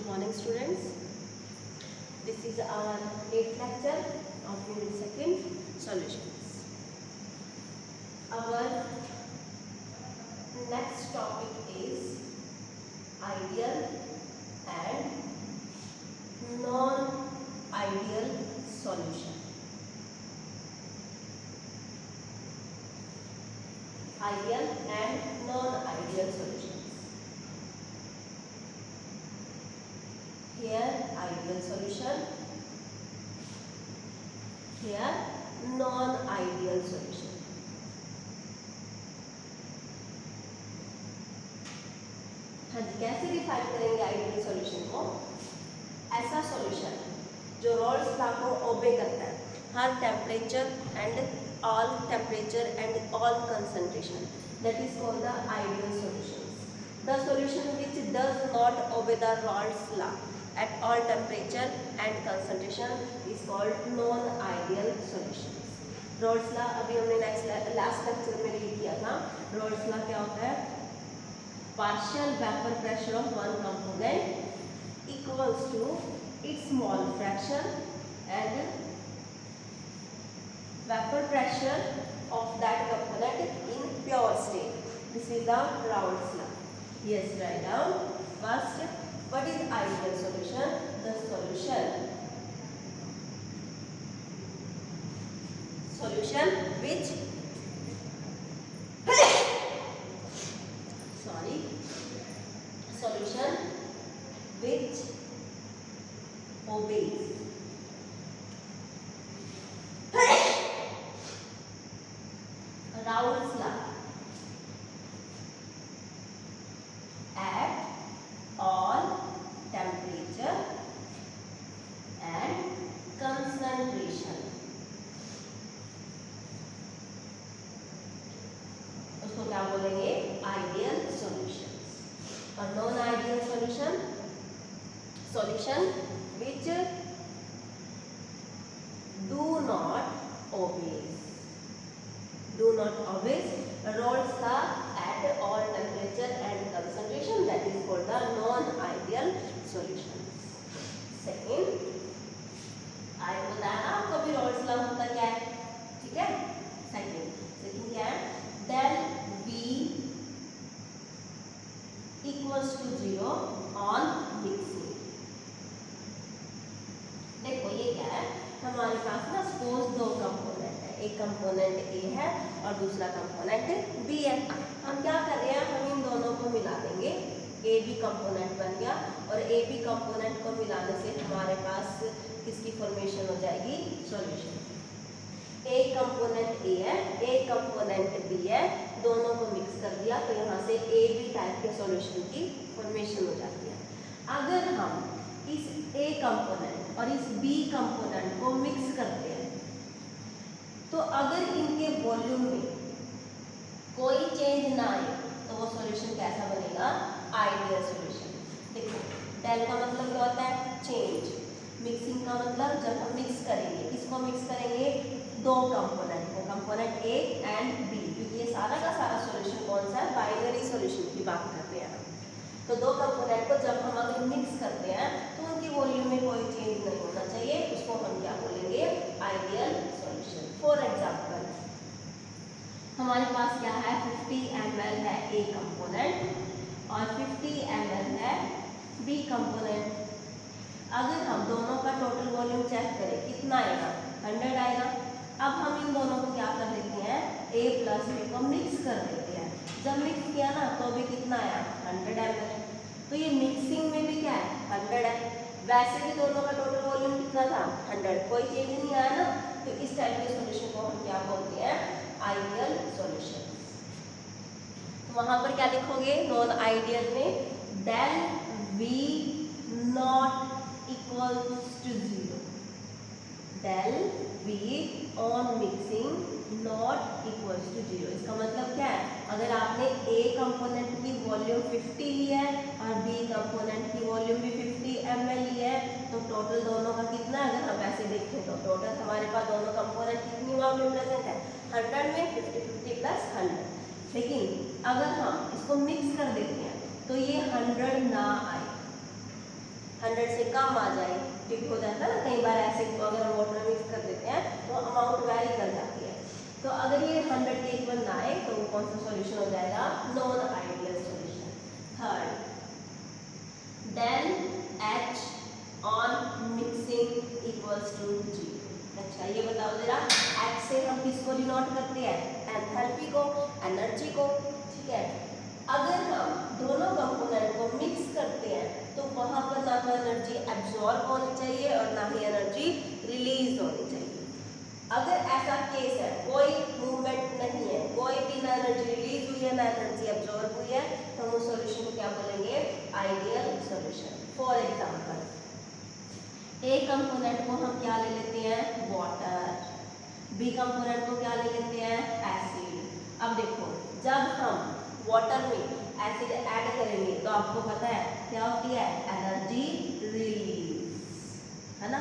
Good morning, students. This is our 8th lecture of Unit 2nd, Solutions. Our next topic is ideal and non-ideal solution. Ideal and non-ideal solutions. Here ideal solution, here non-ideal solution. हाँ जी, कैसे define करेंगे ideal solution को? ऐसा solution जो Rawls law को obey करता है, हर temperature and all temperature and all concentration, that is called the ideal solution. The solution which does not obey the Raoult's law at all temperature and concentration is called non-ideal solutions. Rolle's law अभी हमने last lecture में read किया था. Rolle's law क्या होता है? Partial vapor pressure of one component equals to its mole fraction and vapor pressure of that component in pure state. This is the Rolle's law. Yes, write down first. What is ideal solution? The solution which solution which obeys Raoult's law at all temperature and concentration. उसको क्या बोलेंगे? Ideal solutions. और non ideal solution which do not obey Raoult's law at all temperature and concentration, that is called the non-ideal solutions. Second, आगे बताया ना आपको भी Raoult's law होता क्या है, ठीक है? Second क्या है? Del V equals to 0 on mixing. देखो ये क्या है, हमारे पास ना सपोज दो कंपोनेंट है, एक कंपोनेंट ए है और दूसरा कंपोनेंट बी है. हम क्या कर रहे हैं, हम इन दोनों को मिला देंगे. ए बी कंपोनेंट बन गया और ए बी कंपोनेंट को मिलाने से हमारे पास किसकी फॉर्मेशन हो जाएगी? सॉल्यूशन. एक कंपोनेंट ए है, एक कंपोनेंट बी है, दोनों को मिक्स कर दिया तो यहाँ से ए बी टाइप के सॉल्यूशन की फॉर्मेशन हो जाती है. अगर हम इस ए कंपोनेंट और इस बी कंपोनेंट को मिक्स करते हैं तो अगर इनके वॉल्यूम में कोई चेंज ना आए तो वो सॉल्यूशन कैसा बनेगा? Ideal solution. देखो डेल का मतलब क्या होता है? चेंज. मिक्सिंग का मतलब जब हम मिक्स करेंगे, किसको मिक्स करेंगे? दो कंपोनेंट को, कंपोनेंट ए एंड बी, क्योंकि ये सारा का सारा सॉल्यूशन कौन सा है? बाइनरी सॉल्यूशन की बात कर रहे हैं. तो दो कंपोनेंट को जब हम अगर मिक्स करते हैं तो उनकी वॉल्यूम में कोई चेंज नहीं होना चाहिए, उसको हम क्या बोलेंगे? Ideal solution. फॉर एग्जांपल हमारे पास क्या है? 50 ml है ए कंपोनेंट और 50 ml है बी कंपोनेंट. अगर हम दोनों का टोटल वॉल्यूम चेक करें कितना आएगा? 100 आएगा. अब हम इन दोनों को क्या कर देते हैं? ए प्लस बी को मिक्स कर देते हैं. जब मिक्स किया ना तो भी कितना आया? 100 ml. तो ये मिक्सिंग में भी क्या है? 100 है. वैसे भी दोनों का टोटल वॉल्यूम कितना था? 100. कोई चेंज नहीं आया ना, तो इस टाइप के सॉल्यूशन को हम क्या बोलते हैं? Ideal solution. वहां पर क्या लिखोगे नॉन आइडियल में? del V not equals to 0. del V on mixing not equals to 0. इसका मतलब क्या है? अगर आपने A कंपोनेंट की वॉल्यूम 50 ली है और B कंपोनेंट की वॉल्यूम भी 50 ml ली है तो टोटल दोनों का कितना? अगर हम ऐसे देखें तो टोटल हमारे पास दोनों कंपोनेंट कितनी वॉल्यूम प्रेजेंट है? 100 में 50 प्लस 100. लेकिन अगर हम इसको मिक्स कर देते हैं तो ये 100 ना आए, 100 से कम आ जाए, ठीक हो जाता है ना, कई बार एसिड को अगर हम वाटर मिक्स कर देते हैं तो अमाउंट वेरी कर जाती है। तो अगर ये 100 के इक्वल ना आए तो वो कौन सा सॉल्यूशन हो जाएगा, non ideal solution. Third, then H on mixing equals to 0। अच्छा ये बताओ जरा, H से हम किसको डिनोट करते हैं, एंथैल्पी को, एनर्जी को, ठीक है। अगर हम दोनों कंपोनेंट को मिक्स करते हैं तो वहां पर ना तो एनर्जी एब्जॉर्ब होनी चाहिए और ना ही एनर्जी रिलीज होनी चाहिए। अगर ऐसा केस है, कोई मूवमेंट नहीं है, कोई भी ना एनर्जी रिलीज हुई है ना एनर्जी एब्जॉर्ब हुई है, तो हम उस सॉल्यूशन को क्या बोलेंगे, ideal solution. For example A component को हम क्या ले लेते हैं, वाटर, बी कंपोनेंट को क्या ले लेते हैं, एसिड। अब देखो जब हम वाटर में एसिड ऐड करेंगे तो आपको पता है क्या होती है, एनर्जी रिलीज, है ना।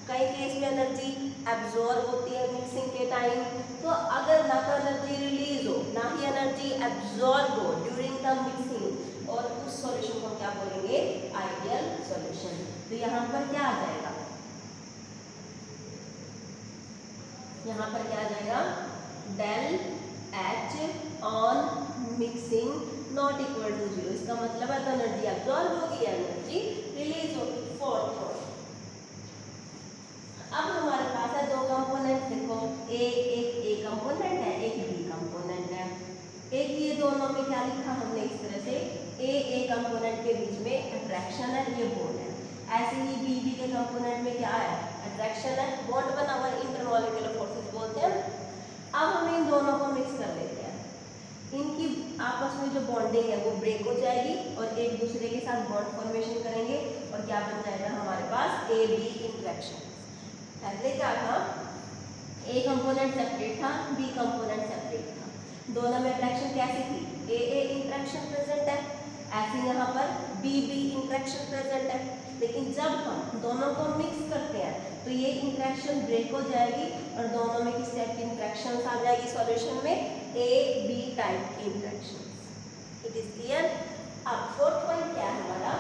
कई केस में एनर्जी एब्जॉर्ब होती है मिक्सिंग के टाइम। तो अगर ना तो एनर्जी रिलीज हो ना ही एनर्जी एब्जॉर्ब हो ड्यूरिंग द मिक्सिंग, और उस सॉल्यूशन को क्या बोलेंगे, आइडियल सॉल्यूशन। तो यहाँ पर क्या आ जाएगा, यहाँ पर क्या आ जाएगा, del H on mixing not equal to 0। इसका मतलब है तो एनर्जी एब्जॉर्ब होगी, एनर्जी रिलीज होगी। फोर्थ, अब हमारे पास है दो कंपोनेंट, देखो एक ए कंपोनेंट है, एक बी कंपोनेंट है। एक ये दोनों में क्या लिखा हमने इस तरह से, ए कंपोनेंट के बीच में अट्रैक्शन है, ये बॉन्ड है। ऐसे ही बी के कंपोनेंट में क्या है, अट्रैक्शन है, बॉन्ड बना हुआ, इंटरमॉलिक्यूलर फोर्सेस बोलते हैं। अब हम इन दोनों को मिक्स कर लेते हैं, इनकी आपस में जो बॉन्डिंग है वो ब्रेक हो जाएगी और एक दूसरे के साथ बॉन्ड फॉर्मेशन करेंगे और क्या बन जाएगा हमारे पास, ए बी इंटरेक्शन। पहले क्या था, ए कंपोनेंट सेपरेट था, बी कंपोनेंट सेपरेट था, दोनों में अट्रैक्शन कैसी थी, ए इंटरेक्शन प्रेजेंट है, ऐसे यहाँ पर बी इंटरेक्शन प्रेजेंट है। लेकिन जब हम दोनों को मिक्स करते हैं तो ये इंटरेक्शन ब्रेक हो जाएगी और दोनों में किस टाइप की इंटरेक्शन आ जाएगी सॉल्यूशन में, ए बी टाइप की इंटरेक्शन। It is clear. अब फोर्थ पॉइंट क्या है हमारा,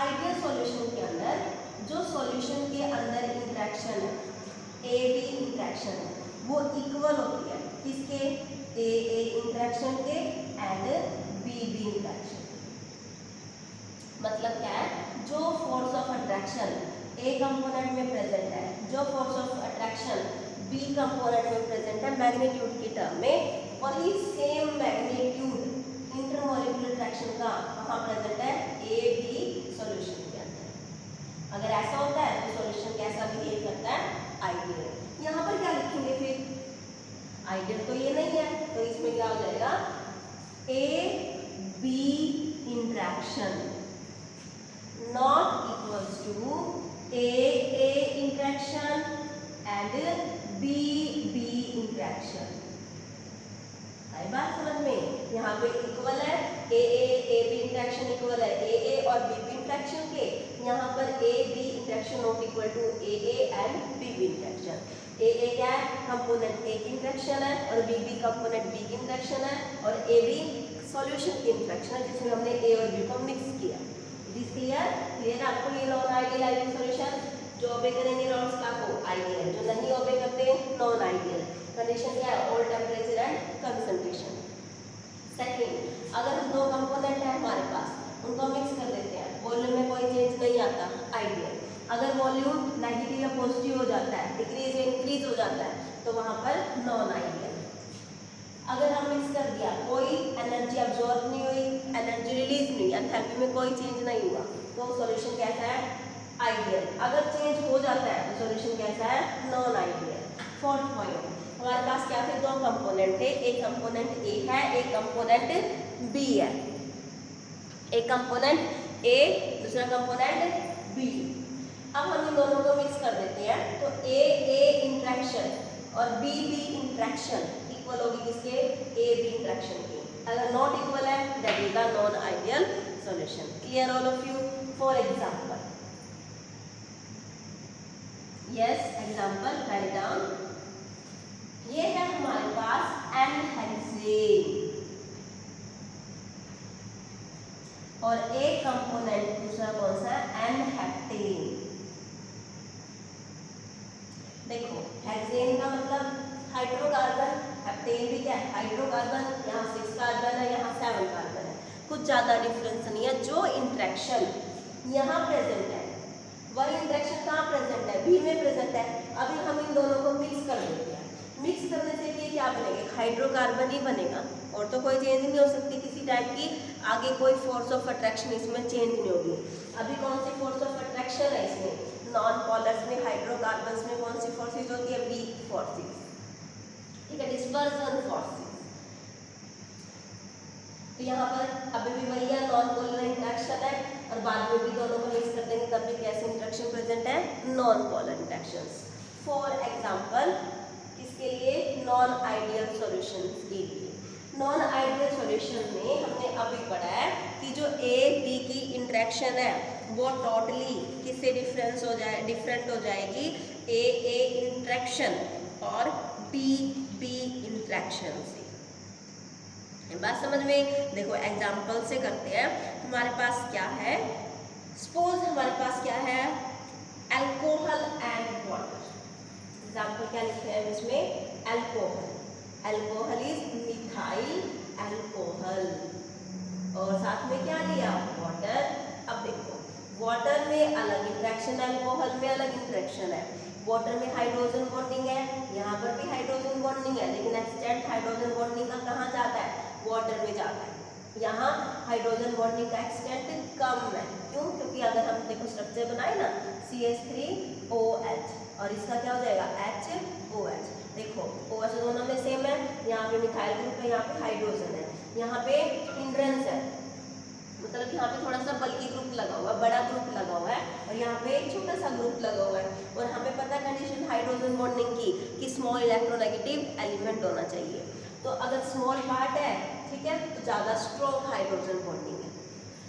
आइडियल सॉल्यूशन के अंदर जो सॉल्यूशन के अंदर इंटरेक्शन है, ए बी इंटरेक्शन है, वो इक्वल होती है किसके, ए इंटरेक्शन के एंड बी इंटरेक्शन। मतलब क्या है, जो force of attraction A component में प्रेजेंट है, जो force of attraction B component में प्रेजेंट है मैग्नीट्यूड की टर्म में, वही सेम मैग्नीट्यूड इंटरमॉलिक्यूलर अट्रैक्शन का वहाँ प्रेजेंट है ए बी सॉल्यूशन के अंदर। अगर ऐसा होता है तो सॉल्यूशन कैसा बिहेव करता है, आइडियल। यहाँ पर क्या लिखेंगे फिर, आइडियल तो ये नहीं है, तो इसमें क्या हो जाएगा, ए B interaction not equals to A interaction and B interaction। आई बात समझ में, यहाँ पे इक्वल है, ए बी इंटरेक्शन इक्वल है ए और बी इंटरेक्शन के, यहाँ पर A B interaction not equal to A and B interaction. A क्या है, कंपोनेंट ए की इंटरेक्शन है और बी कंपोनेंट बी की इंटरेक्शन है और ए बी सॉल्यूशन की इंटरेक्शन है जिसमें हमने ए और बी को मिक्स किया। क्लियर आपको ये नॉन आइडियल सॉल्यूशन, जो ओबे करेंगे नॉन लॉ को आइडियल, जो नहीं ओबे करते नॉन आइडियल। कंडीशन क्या है, all temperature and concentration. Second, अगर हम दो कंपोनेंट है हमारे पास, उनको मिक्स कर देते हैं, वॉल्यूम में कोई चेंज नहीं आता, आइडियल। अगर वॉल्यूम नेगेटिव या पॉजिटिव हो जाता है, डिक्रीज या इंक्रीज हो जाता है, तो वहां पर नॉन आइडियल। अगर हम मिक्स कर दिया, कोई एनर्जी अब्जॉर्ब नहीं हुई, एनर्जी रिलीज नहीं, एंथैल्पी में कोई चेंज नहीं हुआ, तो सॉल्यूशन कैसा है, आइडियल। अगर चेंज हो जाता है तो सॉल्यूशन कैसा है, नॉन आइडियल। फोर्थ पॉइंट, हमारे पास क्या थे, दो कंपोनेंट थे, एक कंपोनेंट ए है, एक कंपोनेंट बी है। एक कंपोनेंट ए, दूसरा कंपोनेंट बी। अब हम इन दोनों को मिक्स कर देते हैं तो ए इंटरेक्शन और बी इंटरेक्शन इक्वल होगी किसके, ए बी इंटरेक्शन की। अगर नॉट इक्वल है that is the non ideal solution. Clear all of you. For example, yes example write down. ये है हमारे पास एनहेक्सेन। और एक कंपोनेंट दूसरा कौन सा है, एन-हेप्टेन। देखो हेक्सेन का मतलब हाइड्रोकार्बन, हेप्टेन भी क्या है, हाइड्रोकार्बन। यहाँ 6 कार्बन है, यहाँ 7 कार्बन है, कुछ ज़्यादा डिफरेंस नहीं है। जो इंट्रैक्शन यहाँ प्रेजेंट है वही इंट्रैक्शन कहाँ प्रेजेंट है, बी में प्रेजेंट है। अभी हम इन दोनों को मिक्स कर देते हैं। मिक्स करने से ये क्या बनेगा, हाइड्रोकार्बन ही बनेगा, और तो कोई चेंज नहीं हो सकती किसी टाइप की। आगे कोई फोर्स ऑफ अट्रैक्शन इसमें चेंज नहीं होगी। अभी कौन सी फोर्स ऑफ अट्रैक्शन है इसमें, नॉन पोलर्स में, हाइड्रोकार्बन्स में कौन सी फोर्सेज होती है, वीक फोर्सेज, ठीक है, डिस्पर्जन फोर्सेज। तो यहाँ पर अभी भी वही है, नॉन पोलर इंट्रैक्शन है, और बाद में भी दोनों को मिक्स कर देंगे तब भी कैसे इंट्रैक्शन प्रेजेंट है, non polar interactions. For example किसके लिए, नॉन आइडियल सॉल्यूशन के लिए। नॉन आइडियल सॉल्यूशन में हमने अभी पढ़ा है कि जो ए बी की इंट्रैक्शन है वो टोटली किससे डिफरेंट हो जाएगी, ए इंट्रैक्शन और बी इंट्रैक्शन से। बात समझ में, देखो एग्जांपल से करते हैं। हमारे पास क्या है, सपोज हमारे पास क्या है, अल्कोहल एंड वाटर। एग्जांपल क्या लिखते हैं इसमें, alcohol, alcohol is methyl alcohol, और साथ में क्या लिया, वाटर। अब देखो वाटर में अलग इंट्रैक्शन है, अल्कोहल में अलग इंट्रैक्शन है। वाटर में हाइड्रोजन बॉन्डिंग है, यहाँ पर भी हाइड्रोजन बॉन्डिंग है, लेकिन एक्सटेंट हाइड्रोजन बॉन्डिंग का कहाँ जाता है, वाटर में जाता है। यहाँ हाइड्रोजन बॉन्डिंग का एक्सटेंट कम है, क्यों, क्योंकि अगर हम देखो स्ट्रक्चर बनाए ना, CH3OH, और इसका क्या हो जाएगा, HOH। देखो OH दोनों में सेम है, यहाँ पे मिथाइल ग्रुप है, यहाँ पे हाइड्रोजन है, यहाँ पे हिंड्रेंस है, मतलब यहाँ पे थोड़ा सा बल्कि ग्रुप लगा हुआ है, बड़ा ग्रुप लगा हुआ है, और यहाँ पे एक छोटा सा ग्रुप लगा हुआ है। और हमें पता है कंडीशन हाइड्रोजन बॉन्डिंग की कि स्मॉल इलेक्ट्रोनेगेटिव एलिमेंट होना चाहिए। तो अगर स्मॉल पार्ट है, ठीक है, तो ज़्यादा स्ट्रॉन्ग हाइड्रोजन बॉन्डिंग है,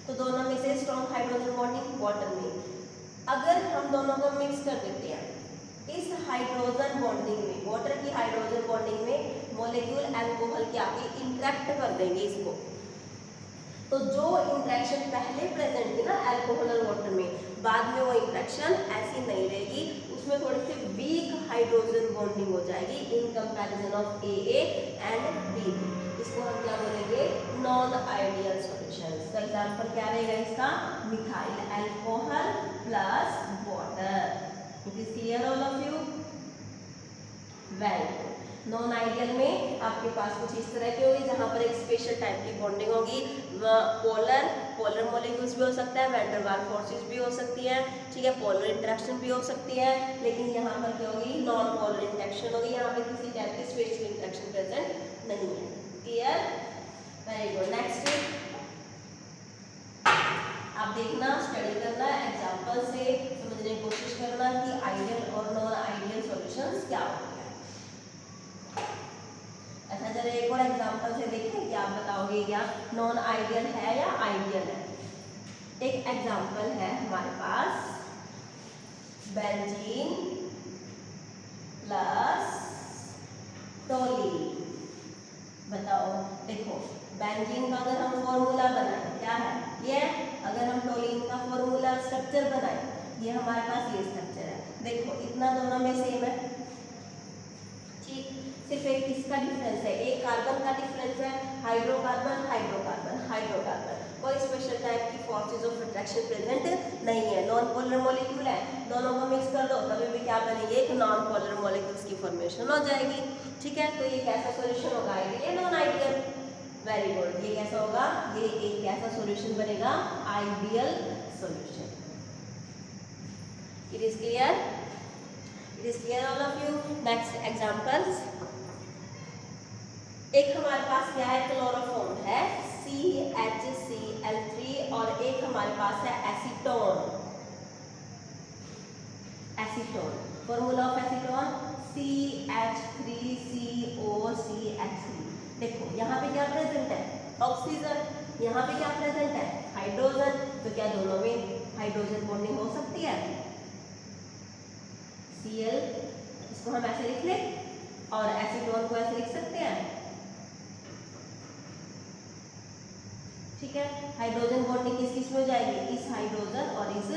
तो दोनों में से स्ट्रॉन्ग हाइड्रोजन बॉन्डिंग वाटर में। अगर हम दोनों को मिक्स कर देते हैं, इस हाइड्रोजन बॉन्डिंग में, वाटर की हाइड्रोजन बॉन्डिंग में मॉलिक्यूल अल्कोहल के आके इंटरेक्ट कर देंगे इसको, तो जो इंट्रैक्शन पहले प्रेजेंट थी ना अल्कोहल और वाटर में, बाद में वो इंट्रैक्शन ऐसी नहीं रहेगी, उसमें थोड़ी सी वीक हाइड्रोजन बॉन्डिंग हो जाएगी in comparison of AA and B। इसको हम क्या बोलेंगे, नॉन आइडियल सॉल्यूशंस। तो एग्जांपल क्या रहेगा इसका, methyl alcohol plus water. It is clear all of you, well. Non ideal में आपके पास कुछ इस तरह की होगी, जहाँ पर एक स्पेशल टाइप की बॉन्डिंग होगी, पोलर मॉलिक्यूल्स भी हो सकता है, वैन डर वाल फोर्सेस भी हो सकती है, ठीक है, पोलर इंटरेक्शन भी हो सकती है, लेकिन यहाँ पर क्या होगी, नॉन पोलर इंटरेक्शन होगी, यहाँ पे किसी टाइप की स्पेशल इंटरेक्शन प्रेजेंट नहीं है। Clear, very good. नेक्स्ट आप देखना, स्टडी करना, एग्जाम्पल से समझने की कोशिश करना कि आइडियल और नॉन आइडियल सॉल्यूशंस क्या होते हैं। अच्छा चलो एक और एग्जांपल से देखें कि आप बताओगे क्या नॉन आइडियल है या आइडियल है। एक एग्जांपल है हमारे पास, बेंजीन प्लस टोलीन। बताओ, देखो बेंजीन का अगर हम फॉर्मूला बनाएं, क्या है ये, अगर हम टोलीन का फॉर्मूला स्ट्रक्चर बनाएं, ये हमारे पास ये स्ट्रक्चर है। देखो इतना दोनों में सेम है, ठीक, सिर्फ एक किसका डिफरेंस है, एक कार्बन का डिफरेंस है, हाइड्रोकार्बन हाइड्रोकार्बन हाइड्रोकार्बन। कोई स्पेशल टाइप की फोर्सेज ऑफ अट्रैक्शन प्रेजेंट नहीं है, नॉन पोलर मॉलिक्यूल है, दोनों को मिक्स कर दो तभी भी क्या बनेगी, एक नॉन पोलर मॉलिक्यूल्स की फॉर्मेशन हो जाएगी, ठीक है। तो ये कैसा सॉल्यूशन होगा, आइडियल या नॉन आइडियल, वेरी गुड। ये कैसा होगा, ये एक कैसा सॉल्यूशन बनेगा, ideal solution. It is clear, it is clear all of you. Next examples, एक हमारे पास क्या है, क्लोरोफॉर्म है CHCl3, और एक हमारे पास है acetone. Acetone, formula of acetone CH3COCH3। देखो यहाँ पे क्या प्रेजेंट है, ऑक्सीजन, यहाँ पे क्या प्रेजेंट है, हाइड्रोजन, तो क्या दोनों में हाइड्रोजन बॉन्डिंग हो सकती है, Cl, इसको हम ऐसे लिख लें, और एसीटोन को ऐसे लिख सकते हैं, ठीक है, हाइड्रोजन बॉन्डिंग किस किस में हो जाएगी, इस हाइड्रोजन और इस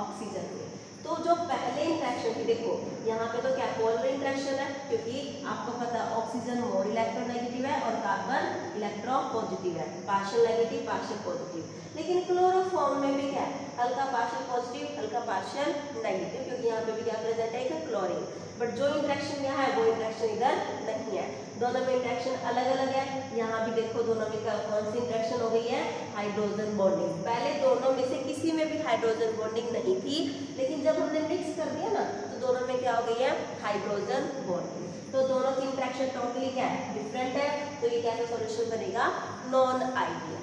ऑक्सीजन में। तो जो पहले इंट्रैक्शन थी, देखो यहाँ पे तो क्या पोलर इंट्रैक्शन है, क्योंकि आपको पता है ऑक्सीजन मोर इलेक्ट्रोनेगेटिव है और कार्बन इलेक्ट्रोपॉजिटिव है, पार्शियल नेगेटिव पार्शियल पॉजिटिव। लेकिन क्लोरोफॉर्म में भी क्या है, हल्का पार्शियल पॉजिटिव हल्का पार्शियल नेगेटिव, क्योंकि यहाँ पे भी क्या प्रेजेंट है, क्लोरीन। बट जो इंट्रैक्शन यहाँ है वो इंट्रैक्शन इधर नहीं है, दोनों में इंट्रैक्शन अलग अलग है। यहाँ भी देखो दोनों में कौन सी इंट्रैक्शन हो गई है, हाइड्रोजन बॉन्डिंग। पहले दोनों में से किसी में भी हाइड्रोजन बॉन्डिंग नहीं थी, लेकिन जब हमने मिक्स कर दिया ना तो दोनों में क्या हो गई है, हाइड्रोजन बॉन्डिंग। तो दोनों की इंट्रैक्शन टोटली क्या है, डिफरेंट है। तो ये कैसा सॉल्यूशन बनेगा, नॉन आइडियल।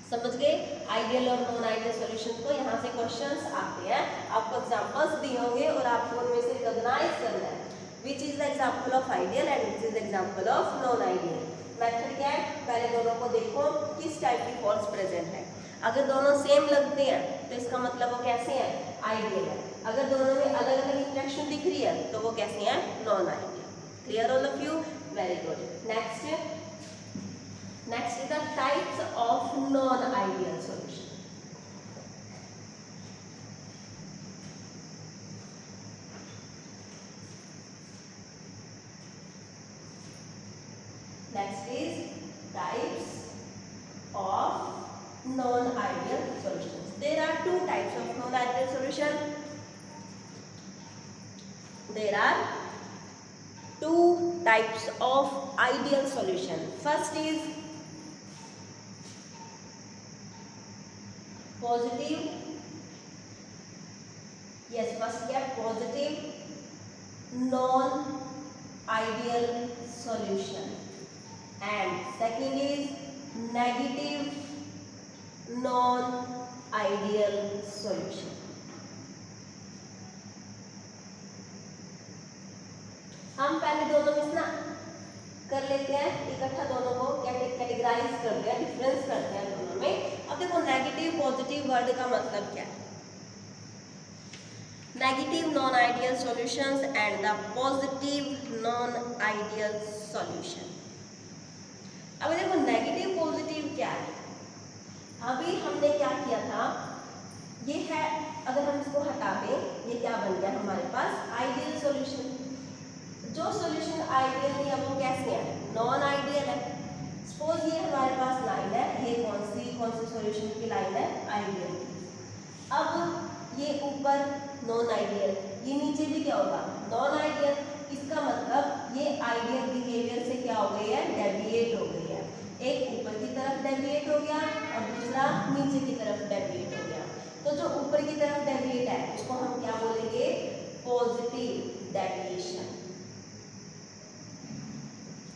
समझ गए, आइडियल और नॉन आइडियल सॉल्यूशन को यहाँ से क्वेश्चंस आते हैं, आपको एग्जांपल्स दिए होंगे और आपको उनमें से रिकॉग्नाइज करना है which is the example of ideal and which is the example of non ideal. Method क्या है, पहले दोनों को देखो किस टाइप की फॉल्स प्रेजेंट है। अगर दोनों सेम लगते हैं तो इसका मतलब वो कैसे हैं, आइडियल है। अगर दोनों में अलग अलग इंट्रैक्शन दिख रही है तो वो कैसे हैं, non ideal. Clear all of you, very good. Next is the types of non-ideal solution. Next is types of non-ideal solutions. There are two types of non-ideal solution. There are two types of ideal solution. First is positive, yes, first get positive non-ideal solution, and second is negative non-ideal solution. हम पहले दोनों में ना कर लेते हैं इकट्ठा, दोनों को कैटेगराइज करते हैं, डिफरेंस करते हैं दोनों में। अब देखो नेगेटिव पॉजिटिव वर्ड का मतलब क्या है, negative non ideal solutions and the positive non ideal solution. अब देखो नेगेटिव पॉजिटिव क्या है, अभी हमने क्या किया था, ये है, अगर हम इसको हटा दें ये क्या बन गया हमारे पास, आइडियल सॉल्यूशन। जो सॉल्यूशन आइडियल नहीं है वो कैसे है, नॉन आइडियल है। सपोज ये हमारे पास लाइन है, ये कौन सी सॉल्यूशन की लाइन है, आइडियल। अब ये ऊपर नॉन आइडियल, ये नीचे भी क्या होगा, नॉन आइडियल। इसका मतलब ये आइडियल बिहेवियर से क्या हो गई है, डेविएट हो गई है। एक ऊपर की तरफ डेविएट हो गया और दूसरा नीचे की तरफ डेविएट हो गया। तो जो ऊपर की तरफ डेविएट है उसको हम क्या बोलेंगे, पॉजिटिव डेविएशन,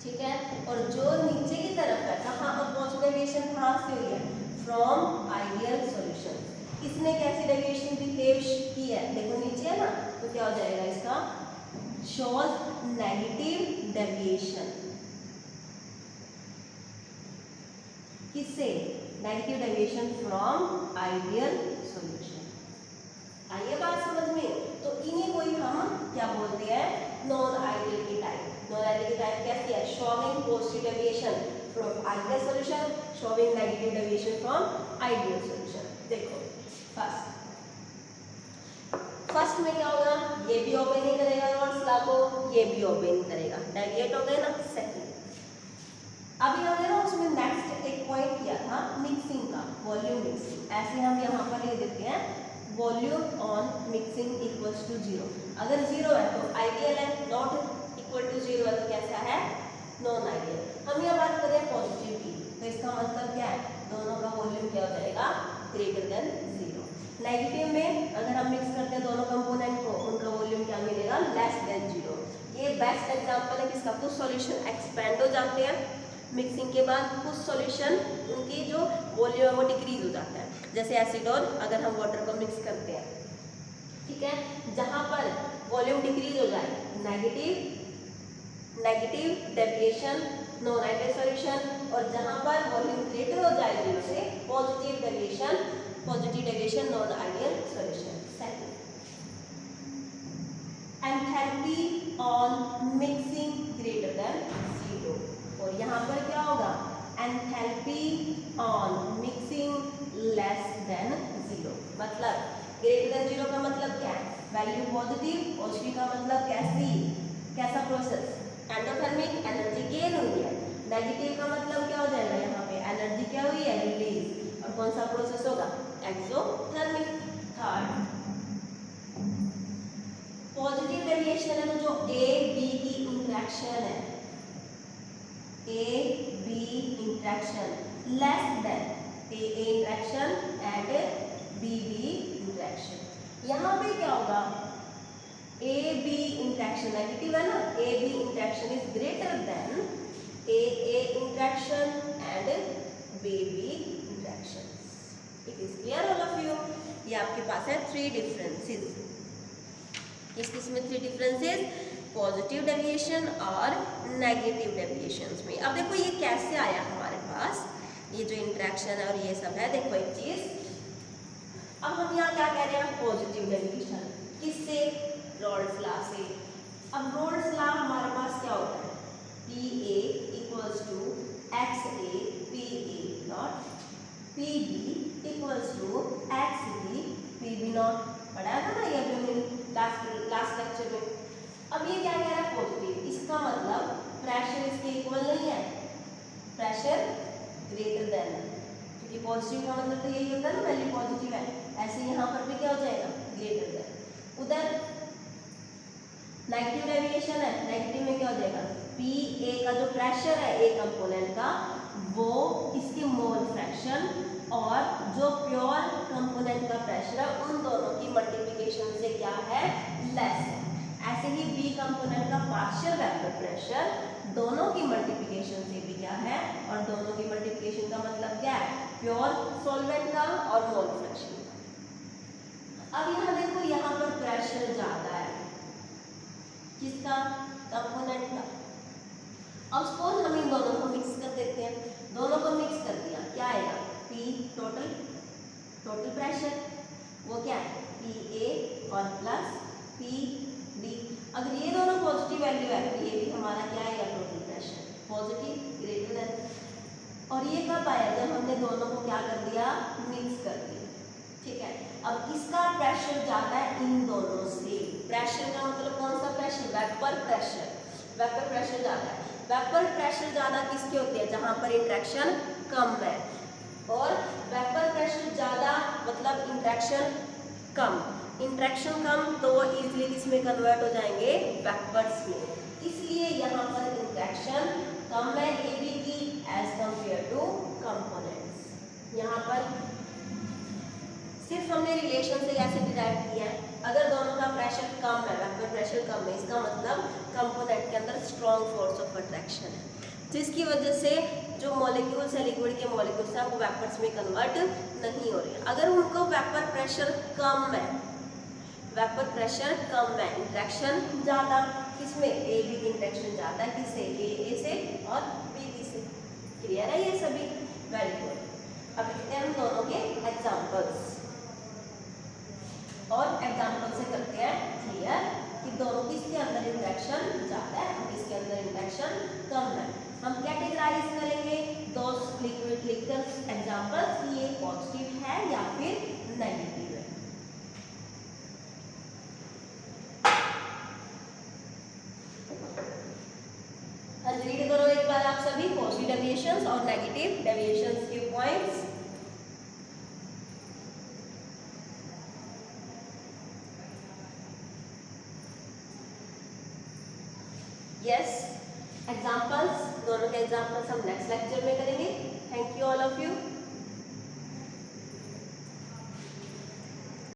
ठीक है। और जो नीचे की तरफ है, कहाँ पर पॉजिटिव डेविएशन कहाँ से हुई है, फ्रॉम आइडियल सॉल्यूशन। इसने कैसी डेविएशन बिहेव की है, देखो नीचे है ना, तो क्या हो जाएगा इसका, शोज नेगेटिव डेविएशन। किससे, negative deviation from ideal solution. आइए बात समझ में, तो इन्हीं को ही हम क्या बोलते हैं, नॉन आइडियल की टाइप। नॉन आइडियल की टाइप कैसी है, showing positive deviation from ideal solution, showing negative deviation from ideal solution. देखो फर्स्ट में क्या होगा, ये भी ओबे नहीं करेगा नॉर्म्स लॉ को, ये भी ओबे नहीं करेगा, डेविएट हो गए ना। सेकंड अभी हमने ना उसमें नेक्स्ट एक पॉइंट किया था मिक्सिंग का, वॉल्यूम मिक्सिंग। ऐसे हम यहाँ पर लिख देते हैं volume on mixing equals to 0। अगर 0 है तो आइडियल है, नॉट इक्वल टू 0 है तो कैसा है, नॉन आइडियल। हम यहाँ बात करें पॉजिटिव की, तो इसका मतलब क्या है, दोनों का वॉल्यूम क्या हो जाएगा, ग्रेटर देन 0। नेगेटिव में अगर हम मिक्स करते हैं दोनों कंपोनेंट को, उनका वॉल्यूम क्या मिलेगा, लेस देन 0। ये बेस्ट एग्जांपल है किसका, कुछ सॉल्यूशन एक्सपेंड हो जाते हैं मिक्सिंग के बाद, कुछ सॉल्यूशन उनकी जो वॉल्यूम है वो डिक्रीज हो जाता है। जैसे एसिडोल, अगर हम वाटर को मिक्स करते हैं, ठीक है, जहाँ पर वॉल्यूम डिक्रीज हो जाए, negative deviation non ideal solution, और जहाँ पर वॉल्यूम ग्रेटर हो जाए 0 से, positive deviation non ideal solution. Second, enthalpy on mixing greater than 0, और यहाँ पर क्या होगा, enthalpy on value positive, positive का मतलब कैसी, कैसा प्रोसेस, एंडोथर्मिक एनर्जी गेन हुई है। नेगेटिव का मतलब क्या हो जाएगा, यहाँ पे एनर्जी क्या हुई है, रिलीज, और कौन सा प्रोसेस होगा, एक्सोथर्मिक। थर्ड पॉजिटिव डेविएशन है, तो जो ए बी की इंटरेक्शन है, ए B interaction less than A interaction and B interaction, यहाँ पे क्या होगा, ए बी इंटरेक्शन नेगेटिव है ना, ए B interaction is greater than A interaction and B interaction. It is clear all of you. ये आपके पास है 3 डिफरेंसेस। किस में 3 डिफरेंसेस, पॉजिटिव डेविएशन और नेगेटिव डेविएशंस में। अब देखो ये कैसे आया हमारे पास, ये जो इंटरेक्शन है और ये सब है, देखो एक चीज, अब हम यहाँ क्या कह रहे हैं, पॉजिटिव डेविएशन किससे, रॉल्ड्स लॉ से। अब रॉल्ड्स लॉ हमारे पास क्या होता है, P A equals to X A P A naught, P B equals to X B P B naught. पढ़ा था ना ये अभी लास्ट लेक्चर में। अब ये क्या कह रहा है, पॉजिटिव, इसका मतलब प्रेशर इसके इक्वल नहीं है, प्रेशर ग्रेटर देन, क्योंकि पॉजिटिव का मतलब तो यही होता है ना, वैल्यू पॉजिटिव है, ऐसे यहाँ पर भी क्या हो जाएगा, ग्रेटर देन। उधर नेगेटिव डेविएशन है, नेगेटिव में क्या हो जाएगा, पी ए का जो प्रेशर है ए कंपोनेंट का, वो इसके मोल फ्रैक्शन और जो प्योर कंपोनेंट का प्रेशर है, उन दोनों की मल्टीप्लिकेशन से क्या है, लेस है। ऐसे ही बी कंपोनेंट का पार्शियल वेक्टर प्रेशर दोनों की मल्टीप्लिकेशन से भी क्या है, और दोनों की मल्टीप्लिकेशन का मतलब क्या है, प्योर सॉल्वेंट का और मोल फ्रैक्शन का। अब यहाँ देखो, यहाँ पर प्रेशर ज्यादा है, किसका, कंपोनेंट का। अब सपोज हम इन दोनों को मिक्स कर देते हैं, दोनों को मिक्स कर दिया, क्या आएगा, पी टोटल प्रेशर, वो क्या है, पी ए और प्लस पी बी। अगर ये दोनों पॉजिटिव वैल्यू है तो ये भी हमारा क्या आएगा, total pressure positive greater than. और ये कब आया, जब हमने दोनों को क्या कर दिया, मिक्स कर दिया, ठीक है। अब इसका प्रेशर ज्यादा है इन दोनों से, प्रेशर का मतलब कौन सा pressure, vapour pressure, vapour pressure ज्यादा है। वेपर प्रेशर ज्यादा किसके होते हैं, जहां पर इंटरेक्शन कम है, और वेपर प्रेशर ज्यादा मतलब इंटरेक्शन कम, इंटरेक्शन कम तो वो इजीली किसमें कन्वर्ट हो जाएंगे, वेपर्स में। इसलिए यहाँ पर इंटरेक्शन कम है ए बी की एज कंपेयर टू कंपोनेंट्स। यहाँ पर सिर्फ हमने रिलेशन से कैसे डिराइव किया है, अगर दोनों का प्रेशर कम है, वेपर प्रेशर कम है, इसका मतलब कंपोनेंट के अंदर स्ट्रॉन्ग फोर्स ऑफ अट्रैक्शन है, जिसकी वजह से जो मॉलिक्यूल्स है, लिक्विड के मॉलिक्यूल्स हैं, वो वेपर्स में कन्वर्ट नहीं हो रहे हैं। अगर उनको वेपर प्रेशर कम है, वेपर प्रेशर कम है, इंटरेक्शन ज़्यादा, किसमें, ए बी की इंटरेक्शन ज़्यादा है, किससे, ए से और बी बी से। क्लियर है ये सभी, वेरी गुड। अब देखते हैं हम दोनों के एग्जाम्पल्स, और एग्जाम्पल से करते हैं क्लियर कि दोनों किसके अंदर इंटरेक्शन ज़्यादा है और किसके अंदर इंटरेक्शन कम है। हम कैटेगराइज करेंगे दो लिक्विड लिखकर एग्जाम्पल्स, ये पॉजिटिव है या फिर नेगेटिव है। रीड करो एक बार आप सभी पॉजिटिव डेविएशंस और नेगेटिव डेविएशंस के पॉइंट्स। यस, एग्जाम्पल्स, दोनों के एग्जाम्पल्स हम नेक्स्ट लेक्चर में करेंगे। Thank you all of you.